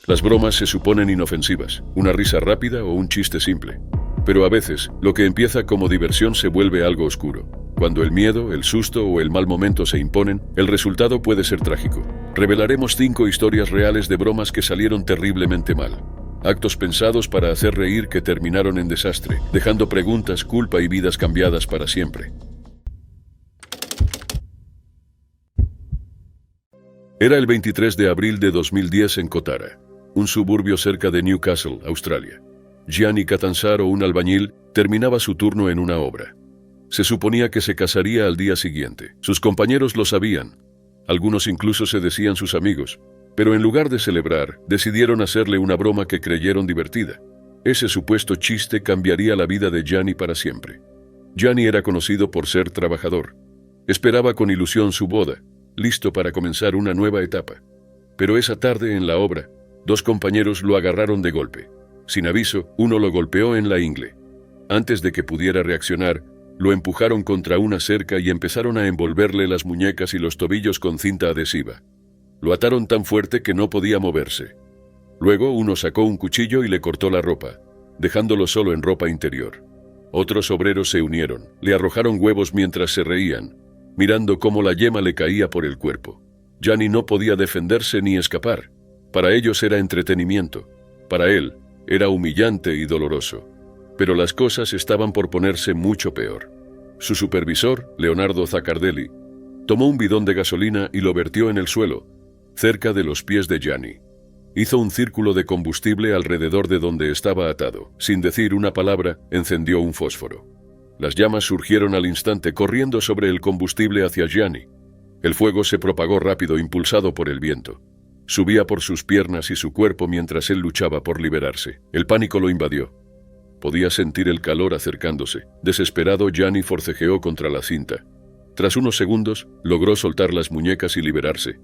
Las bromas se suponen inofensivas, una risa rápida o un chiste simple. Pero a veces, lo que empieza como diversión se vuelve algo oscuro. Cuando el miedo, el susto o el mal momento se imponen, el resultado puede ser trágico. Revelaremos 5 historias reales de bromas que salieron terriblemente mal. Actos pensados para hacer reír que terminaron en desastre, dejando preguntas, culpa y vidas cambiadas para siempre. Era el 23 de abril de 2010 en Kotara, un suburbio cerca de Newcastle, Australia. Gianni Catanzaro, un albañil, terminaba su turno en una obra. Se suponía que se casaría al día siguiente. Sus compañeros lo sabían. Algunos incluso se decían sus amigos. Pero en lugar de celebrar, decidieron hacerle una broma que creyeron divertida. Ese supuesto chiste cambiaría la vida de Gianni para siempre. Gianni era conocido por ser trabajador. Esperaba con ilusión su boda, listo para comenzar una nueva etapa. Pero esa tarde en la obra, 2 compañeros lo agarraron de golpe. Sin aviso, uno lo golpeó en la ingle. Antes de que pudiera reaccionar, lo empujaron contra una cerca y empezaron a envolverle las muñecas y los tobillos con cinta adhesiva. Lo ataron tan fuerte que no podía moverse. Luego uno sacó un cuchillo y le cortó la ropa, dejándolo solo en ropa interior. Otros obreros se unieron, le arrojaron huevos mientras se reían, mirando cómo la yema le caía por el cuerpo. Gianni no podía defenderse ni escapar. Para ellos era entretenimiento. Para él, era humillante y doloroso. Pero las cosas estaban por ponerse mucho peor. Su supervisor, Leonardo Zaccardelli, tomó un bidón de gasolina y lo vertió en el suelo, cerca de los pies de Gianni. Hizo un círculo de combustible alrededor de donde estaba atado. Sin decir una palabra, encendió un fósforo. Las llamas surgieron al instante, corriendo sobre el combustible hacia Gianni. El fuego se propagó rápido, impulsado por el viento. Subía por sus piernas y su cuerpo mientras él luchaba por liberarse. El pánico lo invadió. Podía sentir el calor acercándose. Desesperado, Gianni forcejeó contra la cinta. Tras unos segundos, logró soltar las muñecas y liberarse.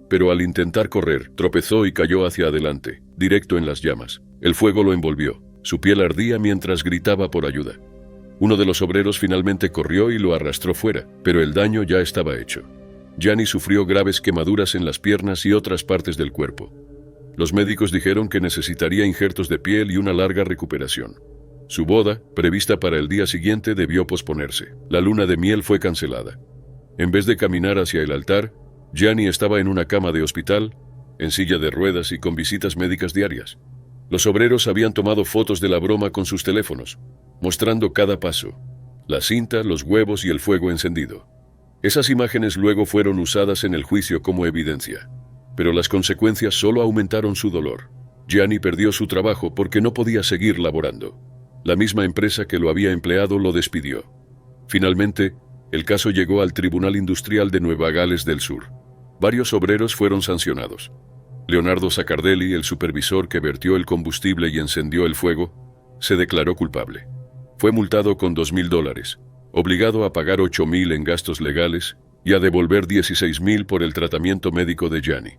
Pero al intentar correr, tropezó y cayó hacia adelante, directo en las llamas. El fuego lo envolvió. Su piel ardía mientras gritaba por ayuda. Uno de los obreros finalmente corrió y lo arrastró fuera, pero el daño ya estaba hecho. Gianni sufrió graves quemaduras en las piernas y otras partes del cuerpo. Los médicos dijeron que necesitaría injertos de piel y una larga recuperación. Su boda, prevista para el día siguiente, debió posponerse. La luna de miel fue cancelada. En vez de caminar hacia el altar, Gianni estaba en una cama de hospital, en silla de ruedas y con visitas médicas diarias. Los obreros habían tomado fotos de la broma con sus teléfonos, mostrando cada paso, la cinta, los huevos y el fuego encendido. Esas imágenes luego fueron usadas en el juicio como evidencia, pero las consecuencias solo aumentaron su dolor. Gianni perdió su trabajo porque no podía seguir laborando. La misma empresa que lo había empleado lo despidió. Finalmente, el caso llegó al Tribunal Industrial de Nueva Gales del Sur. Varios obreros fueron sancionados. Leonardo Zaccardelli, el supervisor que vertió el combustible y encendió el fuego, se declaró culpable. Fue multado con $2,000, obligado a pagar $8,000 en gastos legales y a devolver $16,000 por el tratamiento médico de Gianni.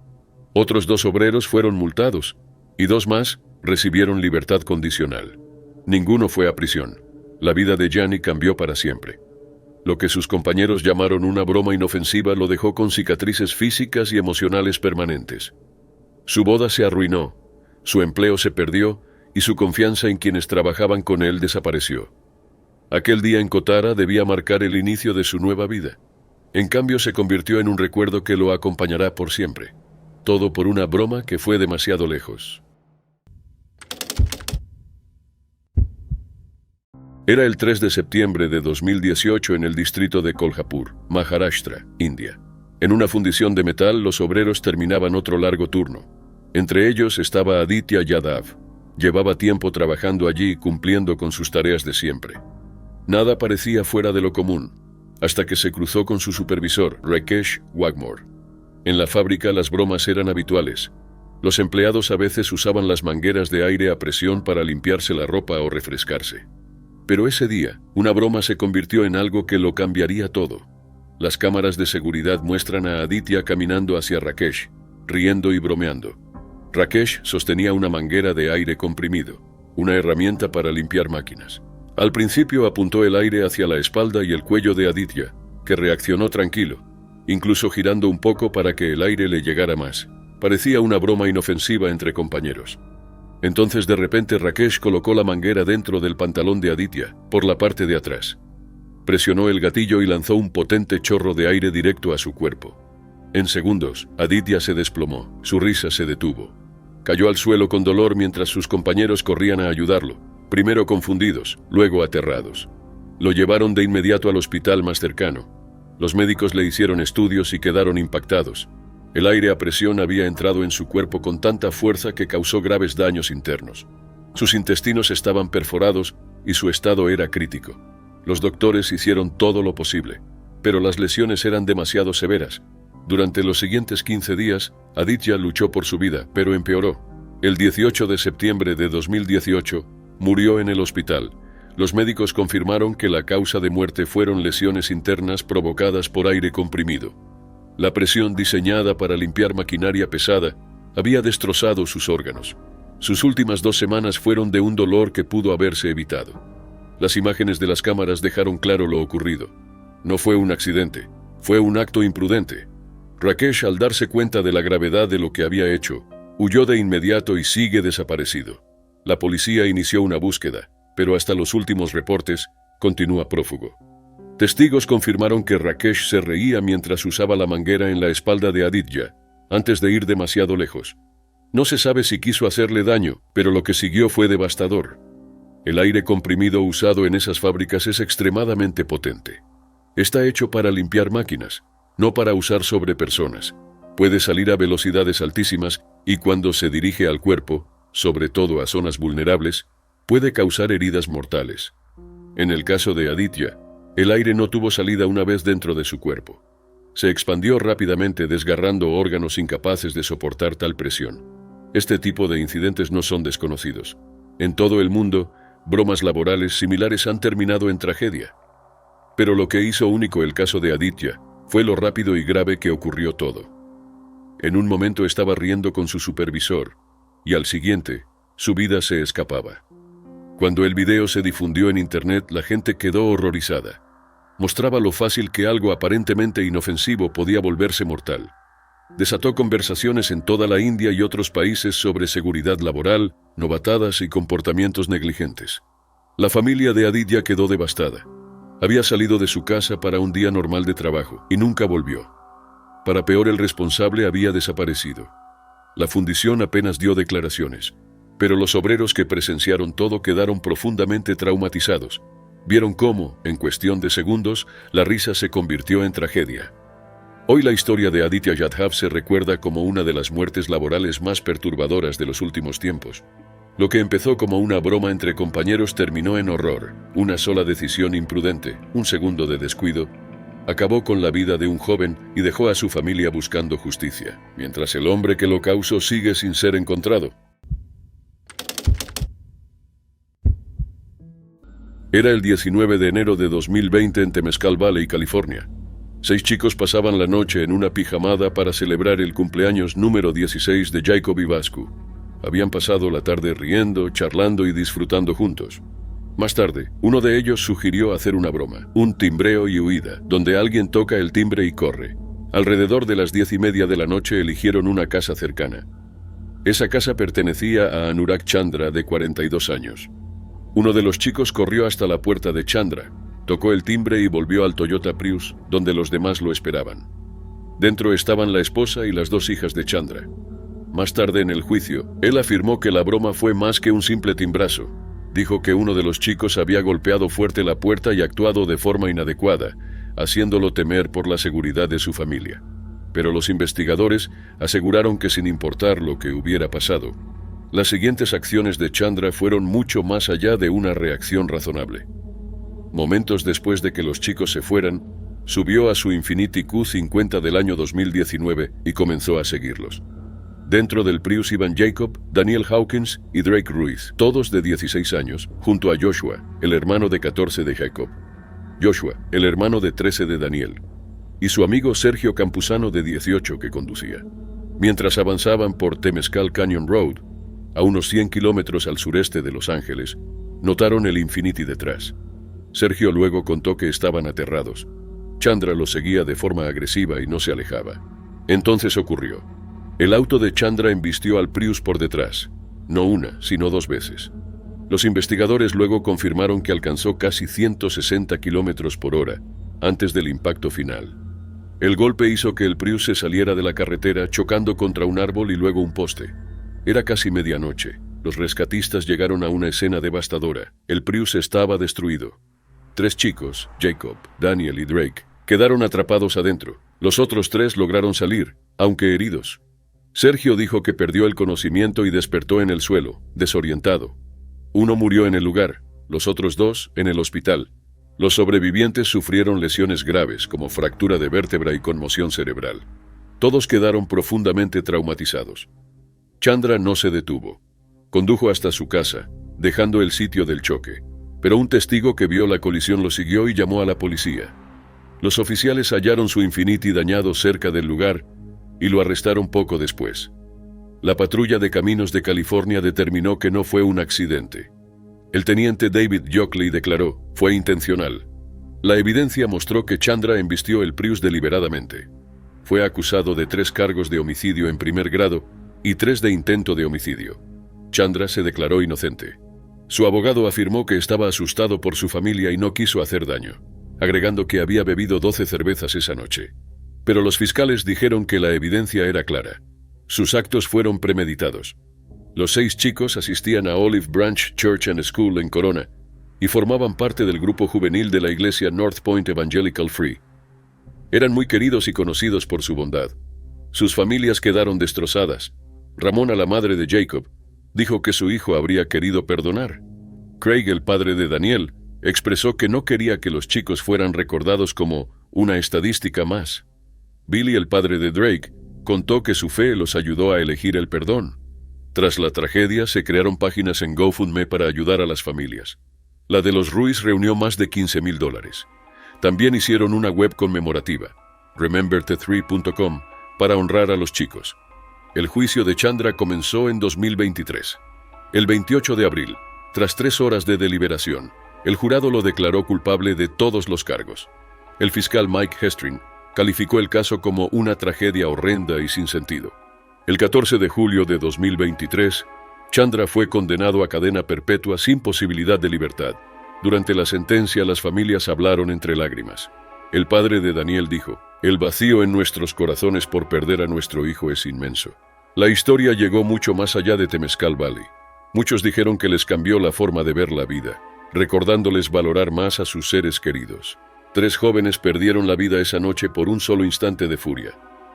Otros 2 obreros fueron multados y 2 más recibieron libertad condicional. Ninguno fue a prisión. La vida de Gianni cambió para siempre. Lo que sus compañeros llamaron una broma inofensiva lo dejó con cicatrices físicas y emocionales permanentes. Su boda se arruinó, su empleo se perdió y su confianza en quienes trabajaban con él desapareció. Aquel día en Kotara debía marcar el inicio de su nueva vida. En cambio, se convirtió en un recuerdo que lo acompañará por siempre. Todo por una broma que fue demasiado lejos. Era el 3 de septiembre de 2018 en el distrito de Kolhapur, Maharashtra, India. En una fundición de metal, los obreros terminaban otro largo turno. Entre ellos estaba Aditya Yadav. Llevaba tiempo trabajando allí, cumpliendo con sus tareas de siempre. Nada parecía fuera de lo común, hasta que se cruzó con su supervisor, Rakesh Wagmore. En la fábrica las bromas eran habituales. Los empleados a veces usaban las mangueras de aire a presión para limpiarse la ropa o refrescarse. Pero ese día, una broma se convirtió en algo que lo cambiaría todo. Las cámaras de seguridad muestran a Aditya caminando hacia Rakesh, riendo y bromeando. Rakesh sostenía una manguera de aire comprimido, una herramienta para limpiar máquinas. Al principio apuntó el aire hacia la espalda y el cuello de Aditya, que reaccionó tranquilo, incluso girando un poco para que el aire le llegara más. Parecía una broma inofensiva entre compañeros. Entonces de repente Rakesh colocó la manguera dentro del pantalón de Aditya, por la parte de atrás. Presionó el gatillo y lanzó un potente chorro de aire directo a su cuerpo. En segundos, Aditya se desplomó, su risa se detuvo. Cayó al suelo con dolor mientras sus compañeros corrían a ayudarlo, primero confundidos, luego aterrados. Lo llevaron de inmediato al hospital más cercano. Los médicos le hicieron estudios y quedaron impactados. El aire a presión había entrado en su cuerpo con tanta fuerza que causó graves daños internos. Sus intestinos estaban perforados y su estado era crítico. Los doctores hicieron todo lo posible, pero las lesiones eran demasiado severas. Durante los siguientes 15 días, Aditya luchó por su vida, pero empeoró. El 18 de septiembre de 2018, murió en el hospital. Los médicos confirmaron que la causa de muerte fueron lesiones internas provocadas por aire comprimido. La presión diseñada para limpiar maquinaria pesada había destrozado sus órganos. Sus últimas 2 semanas fueron de un dolor que pudo haberse evitado. Las imágenes de las cámaras dejaron claro lo ocurrido. No fue un accidente, fue un acto imprudente. Rakesh, al darse cuenta de la gravedad de lo que había hecho, huyó de inmediato y sigue desaparecido. La policía inició una búsqueda, pero hasta los últimos reportes, continúa prófugo. Testigos confirmaron que Rakesh se reía mientras usaba la manguera en la espalda de Aditya, antes de ir demasiado lejos. No se sabe si quiso hacerle daño, pero lo que siguió fue devastador. El aire comprimido usado en esas fábricas es extremadamente potente. Está hecho para limpiar máquinas, no para usar sobre personas. Puede salir a velocidades altísimas y cuando se dirige al cuerpo, sobre todo a zonas vulnerables, puede causar heridas mortales. En el caso de Aditya, el aire no tuvo salida una vez dentro de su cuerpo. Se expandió rápidamente desgarrando órganos incapaces de soportar tal presión. Este tipo de incidentes no son desconocidos. En todo el mundo, bromas laborales similares han terminado en tragedia. Pero lo que hizo único el caso de Aditya fue lo rápido y grave que ocurrió todo. En un momento estaba riendo con su supervisor, y al siguiente, su vida se escapaba. Cuando el video se difundió en internet, la gente quedó horrorizada. Mostraba lo fácil que algo aparentemente inofensivo podía volverse mortal. Desató conversaciones en toda la India y otros países sobre seguridad laboral, novatadas y comportamientos negligentes. La familia de Aditya quedó devastada. Había salido de su casa para un día normal de trabajo y nunca volvió. Para peor, el responsable había desaparecido. La fundición apenas dio declaraciones, pero los obreros que presenciaron todo quedaron profundamente traumatizados. Vieron cómo, en cuestión de segundos, la risa se convirtió en tragedia. Hoy la historia de Aditya Yadhav se recuerda como una de las muertes laborales más perturbadoras de los últimos tiempos. Lo que empezó como una broma entre compañeros terminó en horror. Una sola decisión imprudente, un segundo de descuido, acabó con la vida de un joven y dejó a su familia buscando justicia, mientras el hombre que lo causó sigue sin ser encontrado. Era el 19 de enero de 2020 en Temescal Valley, California. 6 chicos pasaban la noche en una pijamada para celebrar el cumpleaños número 16 de Jacob Ivascu. Habían pasado la tarde riendo, charlando y disfrutando juntos. Más tarde, uno de ellos sugirió hacer una broma, un timbreo y huida, donde alguien toca el timbre y corre. Alrededor de las 10:30 de la noche eligieron una casa cercana. Esa casa pertenecía a Anurag Chandra, de 42 años. Uno de los chicos corrió hasta la puerta de Chandra, tocó el timbre y volvió al Toyota Prius, donde los demás lo esperaban. Dentro estaban la esposa y las 2 hijas de Chandra. Más tarde en el juicio, él afirmó que la broma fue más que un simple timbrazo. Dijo que uno de los chicos había golpeado fuerte la puerta y actuado de forma inadecuada, haciéndolo temer por la seguridad de su familia. Pero los investigadores aseguraron que sin importar lo que hubiera pasado, las siguientes acciones de Chandra fueron mucho más allá de una reacción razonable. Momentos después de que los chicos se fueran, subió a su Infiniti Q50 del año 2019 y comenzó a seguirlos. Dentro del Prius iban Jacob, Daniel Hawkins y Drake Ruiz, todos de 16 años, junto a Joshua, el hermano de 14 de Jacob, Joshua, el hermano de 13 de Daniel, y su amigo Sergio Campuzano, de 18, que conducía. Mientras avanzaban por Temescal Canyon Road, a unos 100 kilómetros al sureste de Los Ángeles, notaron el Infiniti detrás. Sergio luego contó que estaban aterrados. Chandra los seguía de forma agresiva y no se alejaba. Entonces ocurrió. El auto de Chandra embistió al Prius por detrás, no una, sino 2 veces. Los investigadores luego confirmaron que alcanzó casi 160 kilómetros por hora antes del impacto final. El golpe hizo que el Prius se saliera de la carretera chocando contra un árbol y luego un poste. Era casi medianoche. Los rescatistas llegaron a una escena devastadora. El Prius estaba destruido. 3 chicos, Jacob, Daniel y Drake, quedaron atrapados adentro. Los otros 3 lograron salir, aunque heridos. Sergio dijo que perdió el conocimiento y despertó en el suelo, desorientado. Uno murió en el lugar, los otros 2 en el hospital. Los sobrevivientes sufrieron lesiones graves como fractura de vértebra y conmoción cerebral. Todos quedaron profundamente traumatizados. Chandra no se detuvo. Condujo hasta su casa, dejando el sitio del choque. Pero un testigo que vio la colisión lo siguió y llamó a la policía. Los oficiales hallaron su Infiniti dañado cerca del lugar y lo arrestaron poco después. La patrulla de caminos de California determinó que no fue un accidente. El teniente David Yockley declaró, fue intencional. La evidencia mostró que Chandra embistió el Prius deliberadamente. Fue acusado de 3 cargos de homicidio en primer grado y 3 de intento de homicidio. Chandra se declaró inocente. Su abogado afirmó que estaba asustado por su familia y no quiso hacer daño, agregando que había bebido 12 cervezas esa noche. Pero los fiscales dijeron que la evidencia era clara. Sus actos fueron premeditados. Los 6 chicos asistían a Olive Branch Church and School en Corona y formaban parte del grupo juvenil de la iglesia North Point Evangelical Free. Eran muy queridos y conocidos por su bondad. Sus familias quedaron destrozadas. Ramona, la madre de Jacob, dijo que su hijo habría querido perdonar. Craig, el padre de Daniel, expresó que no quería que los chicos fueran recordados como una estadística más. Billy, el padre de Drake, contó que su fe los ayudó a elegir el perdón. Tras la tragedia, se crearon páginas en GoFundMe para ayudar a las familias. La de los Ruiz reunió más de $15,000. También hicieron una web conmemorativa, rememberthe3.com, para honrar a los chicos. El juicio de Chandra comenzó en 2023. El 28 de abril, tras 3 horas de deliberación, el jurado lo declaró culpable de todos los cargos. El fiscal Mike Hestrin calificó el caso como una tragedia horrenda y sin sentido. El 14 de julio de 2023, Chandra fue condenado a cadena perpetua sin posibilidad de libertad. Durante la sentencia, las familias hablaron entre lágrimas. El padre de Daniel dijo, «El vacío en nuestros corazones por perder a nuestro hijo es inmenso». La historia llegó mucho más allá de Temescal Valley. Muchos dijeron que les cambió la forma de ver la vida, recordándoles valorar más a sus seres queridos. 3 jóvenes perdieron la vida esa noche por un solo instante de furia.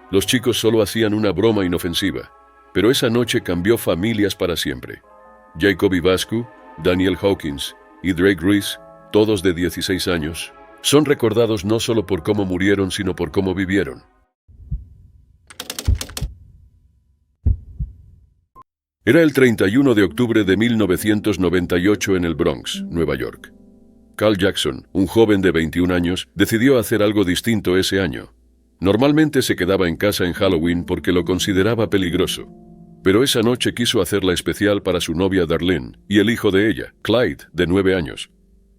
Los chicos solo hacían una broma inofensiva, pero esa noche cambió familias para siempre. Jacob Ivascu, Daniel Hawkins y Drake Ruiz, todos de 16 años, son recordados no solo por cómo murieron, sino por cómo vivieron. Era el 31 de octubre de 1998 en el Bronx, Nueva York. Carl Jackson, un joven de 21 años, decidió hacer algo distinto ese año. Normalmente se quedaba en casa en Halloween porque lo consideraba peligroso. Pero esa noche quiso hacerla especial para su novia Darlene y el hijo de ella, Clyde, de 9 años.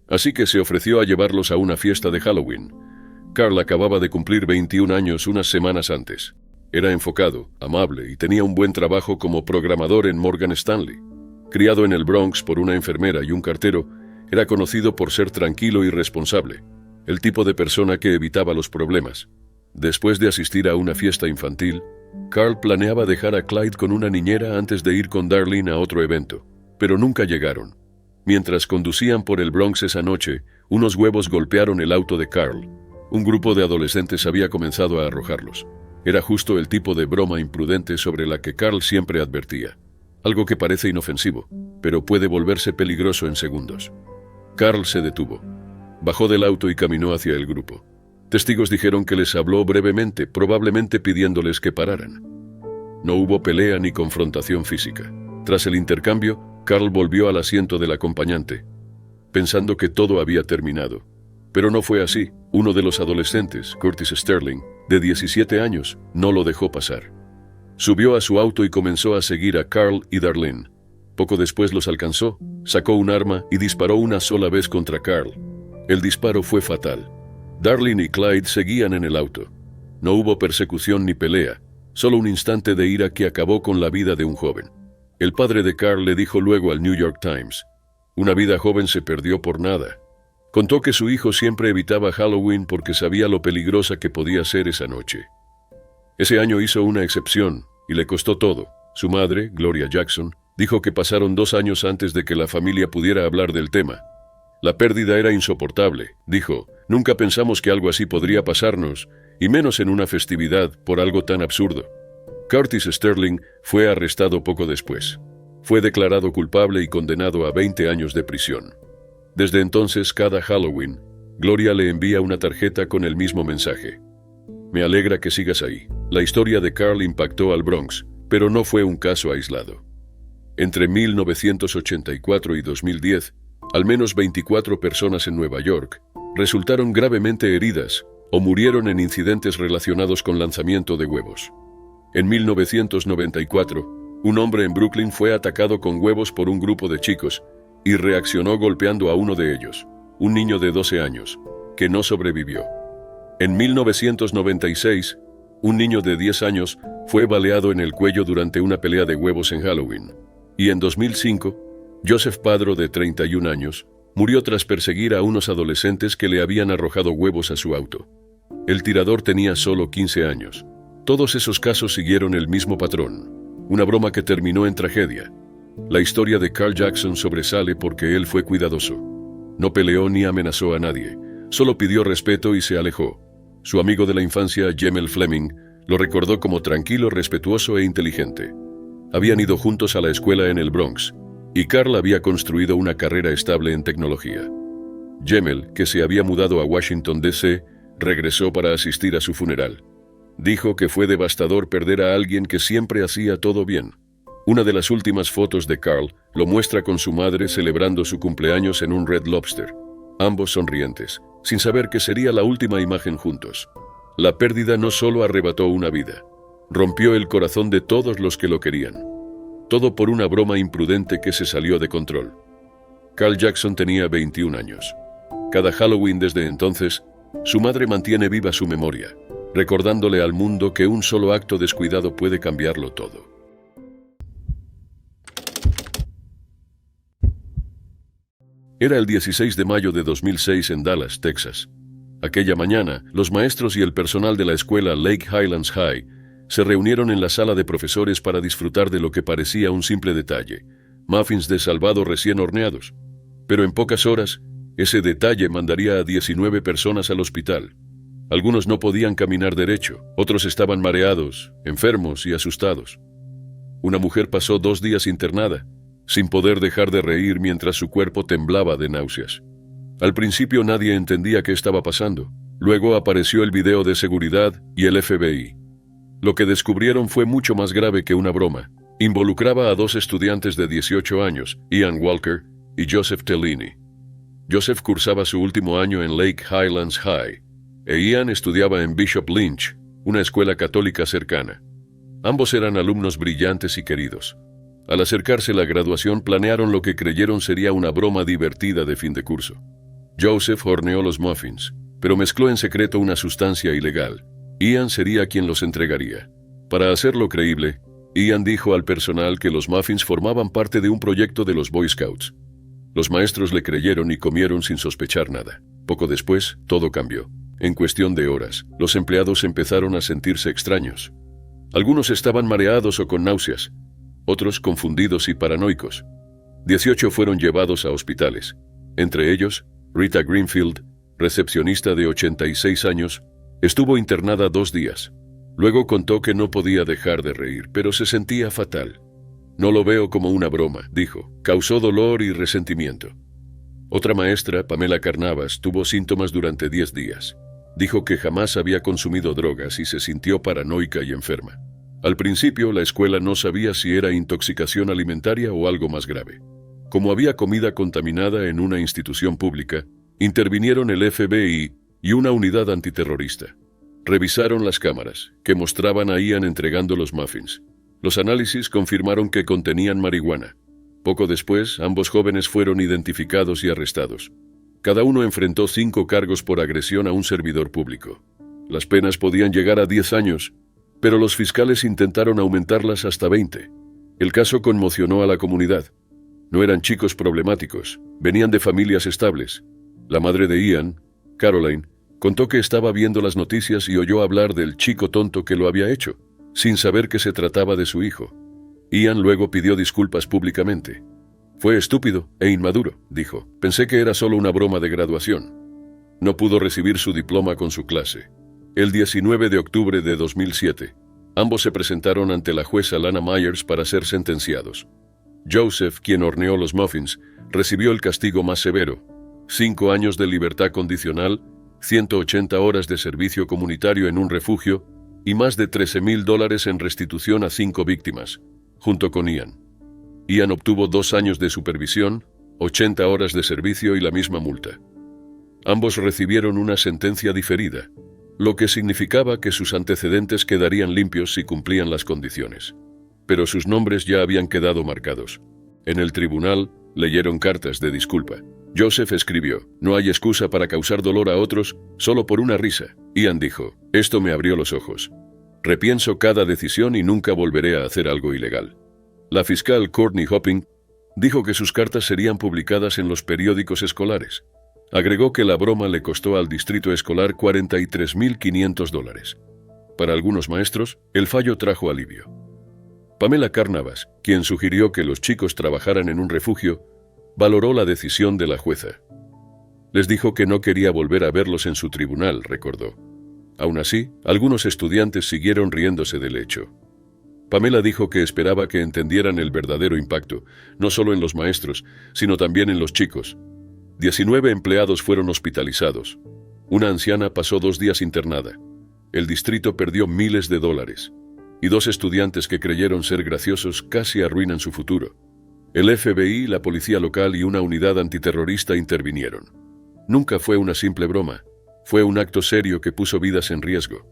Así que se ofreció a llevarlos a una fiesta de Halloween. Carl acababa de cumplir 21 años unas semanas antes. Era enfocado, amable y tenía un buen trabajo como programador en Morgan Stanley. Criado en el Bronx por una enfermera y un cartero, era conocido por ser tranquilo y responsable, el tipo de persona que evitaba los problemas. Después de asistir a una fiesta infantil, Carl planeaba dejar a Clyde con una niñera antes de ir con Darlene a otro evento, pero nunca llegaron. Mientras conducían por el Bronx esa noche, unos huevos golpearon el auto de Carl. Un grupo de adolescentes había comenzado a arrojarlos. Era justo el tipo de broma imprudente sobre la que Carl siempre advertía. Algo que parece inofensivo, pero puede volverse peligroso en segundos. Carl se detuvo. Bajó del auto y caminó hacia el grupo. Testigos dijeron que les habló brevemente, probablemente pidiéndoles que pararan. No hubo pelea ni confrontación física. Tras el intercambio, Carl volvió al asiento del acompañante, pensando que todo había terminado. Pero no fue así. Uno de los adolescentes, Curtis Sterling, de 17 años, no lo dejó pasar. Subió a su auto y comenzó a seguir a Carl y Darlene. Poco después los alcanzó, sacó un arma y disparó una sola vez contra Carl. El disparo fue fatal. Darlene y Clyde seguían en el auto. No hubo persecución ni pelea, Solo un instante de ira que acabó con la vida de un joven. El padre de Carl le dijo luego al New York Times: una vida joven se perdió por nada. Contó que su hijo siempre evitaba Halloween porque sabía lo peligrosa que podía ser esa noche. Ese año hizo una excepción y le costó todo. Su madre, Gloria Jackson, dijo que pasaron 2 años antes de que la familia pudiera hablar del tema. La pérdida era insoportable, dijo. Nunca pensamos que algo así podría pasarnos, y menos en una festividad por algo tan absurdo. Curtis Sterling fue arrestado poco después. Fue declarado culpable y condenado a 20 años de prisión. Desde entonces, cada Halloween, Gloria le envía una tarjeta con el mismo mensaje. Me alegra que sigas ahí. La historia de Carl impactó al Bronx, pero no fue un caso aislado. Entre 1984 y 2010, al menos 24 personas en Nueva York resultaron gravemente heridas o murieron en incidentes relacionados con lanzamiento de huevos. En 1994, un hombre en Brooklyn fue atacado con huevos por un grupo de chicos y reaccionó golpeando a uno de ellos, un niño de 12 años, que no sobrevivió. En 1996, un niño de 10 años fue baleado en el cuello durante una pelea de huevos en Halloween. Y en 2005, Joseph Padro, de 31 años, murió tras perseguir a unos adolescentes que le habían arrojado huevos a su auto. El tirador tenía solo 15 años. Todos esos casos siguieron el mismo patrón, una broma que terminó en tragedia. La historia de Carl Jackson sobresale porque él fue cuidadoso. No peleó ni amenazó a nadie, solo pidió respeto y se alejó. Su amigo de la infancia, Jemel Fleming, lo recordó como tranquilo, respetuoso e inteligente. Habían ido juntos a la escuela en el Bronx, y Carl había construido una carrera estable en tecnología. Jemel, que se había mudado a Washington, D.C., regresó para asistir a su funeral. Dijo que fue devastador perder a alguien que siempre hacía todo bien. Una de las últimas fotos de Carl lo muestra con su madre celebrando su cumpleaños en un Red Lobster, ambos sonrientes, sin saber que sería la última imagen juntos. La pérdida no solo arrebató una vida, rompió el corazón de todos los que lo querían. Todo por una broma imprudente que se salió de control. Carl Jackson tenía 21 años. Cada Halloween desde entonces, su madre mantiene viva su memoria, recordándole al mundo que un solo acto descuidado puede cambiarlo todo. Era el 16 de mayo de 2006 en Dallas, Texas. Aquella mañana, los maestros y el personal de la escuela Lake Highlands High se reunieron en la sala de profesores para disfrutar de lo que parecía un simple detalle: muffins de salvado recién horneados. Pero en pocas horas, ese detalle mandaría a 19 personas al hospital. Algunos no podían caminar derecho, otros estaban mareados, enfermos y asustados. Una mujer pasó 2 días internada, sin poder dejar de reír mientras su cuerpo temblaba de náuseas. Al principio nadie entendía qué estaba pasando. Luego apareció el video de seguridad y el FBI. Lo que descubrieron fue mucho más grave que una broma. Involucraba a 2 estudiantes de 18 años, Ian Walker y Joseph Tellini. Joseph cursaba su último año en Lake Highlands High, e Ian estudiaba en Bishop Lynch, una escuela católica cercana. Ambos eran alumnos brillantes y queridos. Al acercarse la graduación, planearon lo que creyeron sería una broma divertida de fin de curso. Joseph horneó los muffins, pero mezcló en secreto una sustancia ilegal. Ian sería quien los entregaría. Para hacerlo creíble, Ian dijo al personal que los muffins formaban parte de un proyecto de los Boy Scouts. Los maestros le creyeron y comieron sin sospechar nada. Poco después, todo cambió. En cuestión de horas, los empleados empezaron a sentirse extraños. Algunos estaban mareados o con náuseas, otros confundidos y paranoicos. 18 fueron llevados a hospitales. Entre ellos, Rita Greenfield, recepcionista de 86 años, estuvo internada 2 días. Luego contó que no podía dejar de reír, pero se sentía fatal. No lo veo como una broma, dijo. Causó dolor y resentimiento. Otra maestra, Pamela Carnavas, tuvo síntomas durante 10 días. Dijo que jamás había consumido drogas y se sintió paranoica y enferma. Al principio, la escuela no sabía si era intoxicación alimentaria o algo más grave. Como había comida contaminada en una institución pública, intervinieron el FBI y una unidad antiterrorista. Revisaron las cámaras, que mostraban a Ian entregando los muffins. Los análisis confirmaron que contenían marihuana. Poco después, ambos jóvenes fueron identificados y arrestados. Cada uno enfrentó 5 cargos por agresión a un servidor público. Las penas podían llegar a 10 años, pero los fiscales intentaron aumentarlas hasta 20. El caso conmocionó a la comunidad. No eran chicos problemáticos, venían de familias estables. La madre de Ian, Caroline, contó que estaba viendo las noticias y oyó hablar del chico tonto que lo había hecho, sin saber que se trataba de su hijo. Ian luego pidió disculpas públicamente. Fue estúpido e inmaduro, dijo. Pensé que era solo una broma de graduación. No pudo recibir su diploma con su clase. El 19 de octubre de 2007, ambos se presentaron ante la jueza Lana Myers para ser sentenciados. Joseph, quien horneó los muffins, recibió el castigo más severo: 5 años de libertad condicional, 180 horas de servicio comunitario en un refugio y más de $13,000 en restitución a 5 víctimas, junto con Ian. Ian obtuvo 2 años de supervisión, 80 horas de servicio y la misma multa. Ambos recibieron una sentencia diferida, lo que significaba que sus antecedentes quedarían limpios si cumplían las condiciones. Pero sus nombres ya habían quedado marcados. En el tribunal leyeron cartas de disculpa. Joseph escribió: «No hay excusa para causar dolor a otros solo por una risa». Ian dijo: «Esto me abrió los ojos. Repienso cada decisión y nunca volveré a hacer algo ilegal». La fiscal Courtney Hopping dijo que sus cartas serían publicadas en los periódicos escolares. Agregó que la broma le costó al distrito escolar $43,500. Para algunos maestros, el fallo trajo alivio. Pamela Carnavas, quien sugirió que los chicos trabajaran en un refugio, valoró la decisión de la jueza. Les dijo que no quería volver a verlos en su tribunal, recordó. Aún así, algunos estudiantes siguieron riéndose del hecho. Pamela dijo que esperaba que entendieran el verdadero impacto, no solo en los maestros, sino también en los chicos. 19 empleados fueron hospitalizados. Una anciana pasó 2 días internada. El distrito perdió miles de dólares. Y 2 estudiantes que creyeron ser graciosos casi arruinan su futuro. El FBI, la policía local y una unidad antiterrorista intervinieron. Nunca fue una simple broma. Fue un acto serio que puso vidas en riesgo.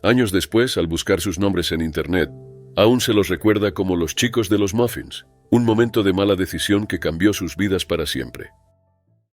Años después, al buscar sus nombres en Internet, aún se los recuerda como los chicos de los muffins, un momento de mala decisión que cambió sus vidas para siempre.